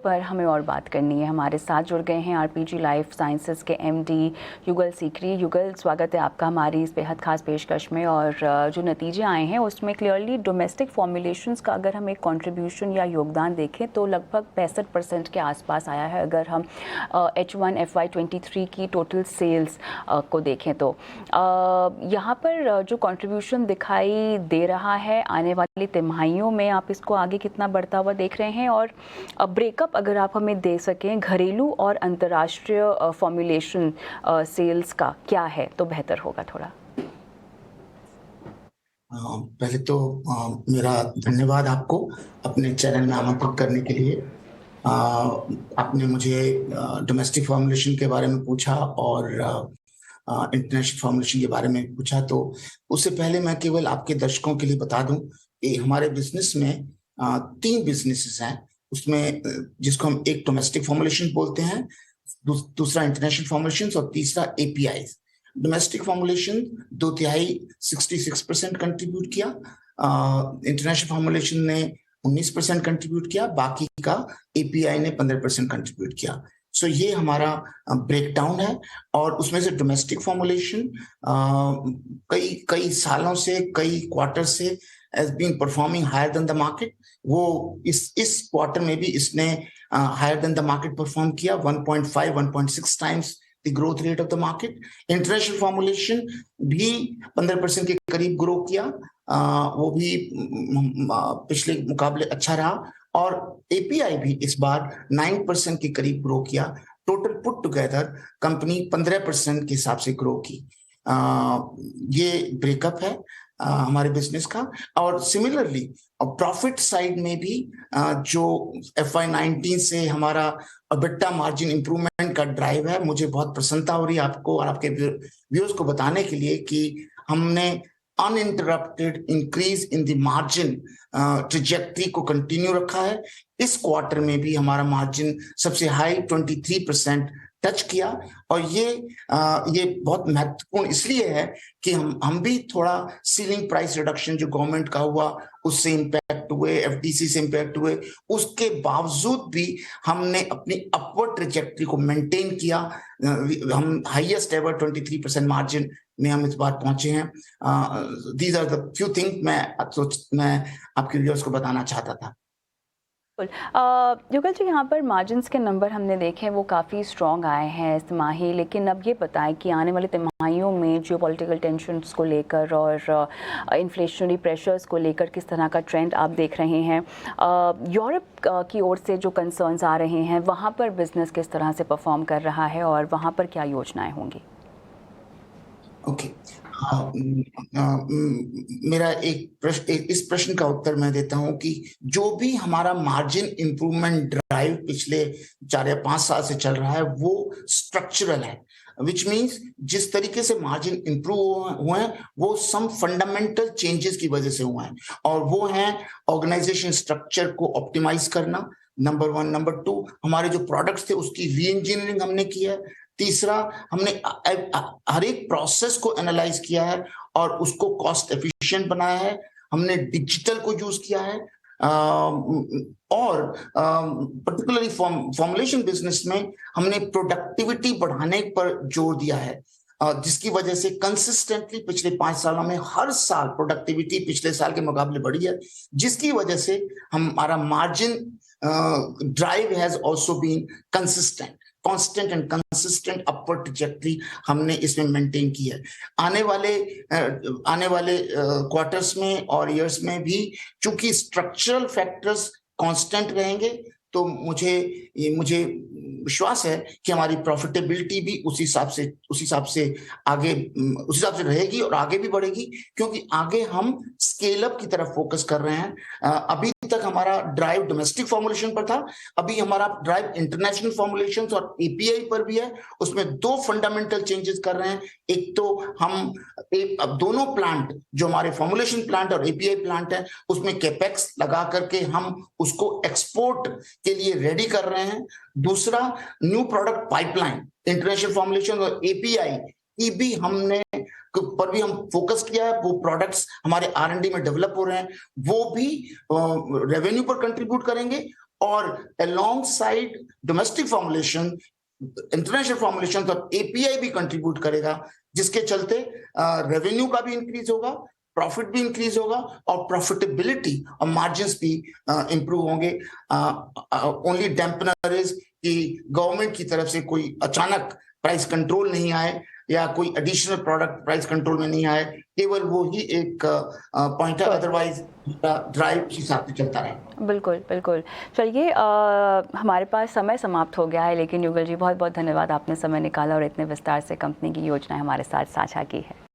पर हमें और बात करनी है। हमारे साथ जुड़ गए हैं आरपीजी लाइफ साइंसेज के एमडी युगल सीकरी। युगल, स्वागत है आपका हमारी इस बेहद खास पेशकश में। और जो नतीजे आए हैं उसमें क्लियरली डोमेस्टिक फॉर्मुलेशंस का अगर हम एक कंट्रीब्यूशन या योगदान देखें तो लगभग 65% के आसपास आया है। अगर हम H1 FY23 की टोटल सेल्स को देखें तो यहाँ पर जो कंट्रीब्यूशन दिखाई दे रहा है आने वाली तिमाहियों में आप इसको आगे कितना बढ़ता हुआ देख रहे हैं, और ब्रेकअप अगर आप हमें दे सकें घरेलू और अंतर्राष्ट्रीय फॉर्मुलेशन सेल्स का क्या है तो बेहतर होगा थोड़ा। पहले तो मेरा धन्यवाद आपको अपने चैनल में आमंत्रित करने के लिए। आपने मुझे डोमेस्टिक फॉर्मुलेशन के बारे में पूछा और इंटरनेशनल फॉर्मुलेशन के बारे में पूछा, तो उससे पहले मैं केवल आपके दर्शकों के लिए बता दूं कि हमारे बिजनेस में 3 बिजनेसेस हैं। उसमें जिसको हम एक डोमेस्टिक फॉर्मुलेशन बोलते हैं, दूसरा इंटरनेशनल फॉर्मुलेशन और तीसरा एपीआई। डोमेस्टिक फॉर्मुलेशन 2/3 66% कंट्रीब्यूट किया, इंटरनेशनल फॉर्मुलेशन ने 19% कंट्रीब्यूट किया, बाकी का एपीआई ने 15% कंट्रीब्यूट किया। सो ये हमारा ब्रेकडाउन है। और उसमें से डोमेस्टिक फॉर्मुलेशन कई सालों से, कई क्वार्टर से has been performing higher than the market। वो इस क्वार्टर में भी इसने higher than the market perform किया, 1.6 times the growth rate of the market। International formulation भी 15% के करीब ग्रो किया, वो भी पिछले मुकाबले अच्छा रहा। और एपीआई भी इस बार 9% के करीब ग्रो किया। टोटल पुट टुगेदर कंपनी 15% के हिसाब से ग्रो की। ये ब्रेकअप है हमारे बिजनेस का। और सिमिलरली प्रॉफिट साइड में भी जो FY19 से हमारा EBITDA मार्जिन इंप्रूवमेंट का ड्राइव है, मुझे बहुत प्रसन्नता हो रही है आपको और आपके व्यूअर्स को बताने के लिए कि हमने uninterrupted increase in the margin trajectory को कंटिन्यू रखा है। इस क्वार्टर में भी हमारा मार्जिन सबसे हाई 23% टच किया। और ये बहुत महत्वपूर्ण इसलिए है कि हम भी थोड़ा सीलिंग प्राइस रिडक्शन जो गवर्नमेंट का हुआ उससे इम्पैक्ट हुए, एफडीसी से इम्पैक्ट हुए, उसके बावजूद भी हमने अपनी अपवर्ड ट्रेजेक्टरी को मेंटेन किया। हम हाईएस्ट एवर 23% मार्जिन में हम इस बार पहुंचे हैं। These are the few thing मैं आपके व्यूअर्स को बताना चाहता था। युगल जी, यहाँ पर मार्जिन्स के नंबर हमने देखे वो काफ़ी स्ट्रॉन्ग आए हैं इस तिमाही, लेकिन अब ये बताएं कि आने वाले तिमाहियों में जियोपॉलिटिकल टेंशन्स को लेकर और इन्फ्लेशनरी प्रेशर्स को लेकर किस तरह का ट्रेंड आप देख रहे हैं। यूरोप की ओर से जो कंसर्न्स आ रहे हैं वहाँ पर बिजनेस किस तरह से परफॉर्म कर रहा है और वहाँ पर क्या योजनाएं होंगी? ओके, मेरा इस प्रश्न का उत्तर मैं देता हूं कि जो भी हमारा मार्जिन इंप्रूवमेंट ड्राइव पिछले 4 या 5 साल से चल रहा है वो स्ट्रक्चरल है। विच मीन्स जिस तरीके से मार्जिन इंप्रूव हुए हैं वो सम फंडामेंटल चेंजेस की वजह से हुए हैं, और वो हैं ऑर्गेनाइजेशन स्ट्रक्चर को ऑप्टिमाइज करना, नंबर 1। नंबर 2, हमारे जो प्रोडक्ट्स थे उसकी री इंजीनियरिंग हमने की है। तीसरा, हमने हर एक प्रोसेस को एनालाइज किया है और उसको कॉस्ट एफिशिएंट बनाया है। हमने डिजिटल को यूज किया है, और पर्टिकुलरली फॉर्मुलेशन बिजनेस में हमने प्रोडक्टिविटी बढ़ाने पर जोर दिया है, जिसकी वजह से कंसिस्टेंटली पिछले 5 सालों में हर साल प्रोडक्टिविटी पिछले साल के मुकाबले बढ़ी है, जिसकी वजह से हमारा margin drive has also been constant and consistent upward trajectory हमने इसमें मेंटेन की है। आने वाले क्वार्टर्स में और ईयर्स में भी चूंकि स्ट्रक्चरल फैक्टर्स कांस्टेंट रहेंगे, तो मुझे विश्वास है कि हमारी प्रॉफिटेबिलिटी भी उसी हिसाब से रहेगी और आगे भी बढ़ेगी, क्योंकि आगे हम स्केल अप की तरफ फोकस कर रहे हैं। अभी तक हमारा ड्राइव डोमेस्टिक फॉर्मुलेशन पर था, अभी हमारा ड्राइव इंटरनेशनल फॉर्मुलेशन और एपीआई पर भी है। उसमें 2 फंडामेंटल चेंजेस कर रहे हैं। एक तो हम अब दोनों प्लांट, जो हमारे फॉर्मुलेशन प्लांट और एपीआई प्लांट है, उसमें कैपेक्स लगा करके हम उसको एक्सपोर्ट के लिए रेडी कर रहे हैं। दूसरा, new product pipeline international formulation और एपीआई की भी हमने पर भी हम फोकस किया है। वो प्रोडक्ट्स हमारे R&D में डेवलप हो रहे हैं, वो भी रेवेन्यू पर कंट्रीब्यूट करेंगे और along side domestic formulation, international formulation तो एपीआई भी कंट्रीब्यूट करेगा, जिसके चलते रेवेन्यू का भी इंक्रीज होगा, प्रॉफिट भी इंक्रीज होगा और प्रॉफिटेबिलिटी और मार्जिन्स भी इंप्रूव होंगे। ओनली डैम्पनर इज कि गवर्नमेंट की तरफ से कोई अचानक प्राइस कंट्रोल नहीं आए या कोई एडिशनल प्रोडक्ट प्राइस कंट्रोल में नहीं आए, केवल वो ही एक पॉइंट है, अदरवाइज ड्राइव के साथ चलता रहेगा। बिल्कुल बिल्कुल। चलिए हमारे पास समय समाप्त हो गया है, लेकिन युगल जी बहुत बहुत धन्यवाद, आपने समय निकाला और इतने विस्तार से कंपनी की योजनाएं हमारे साथ साझा की है।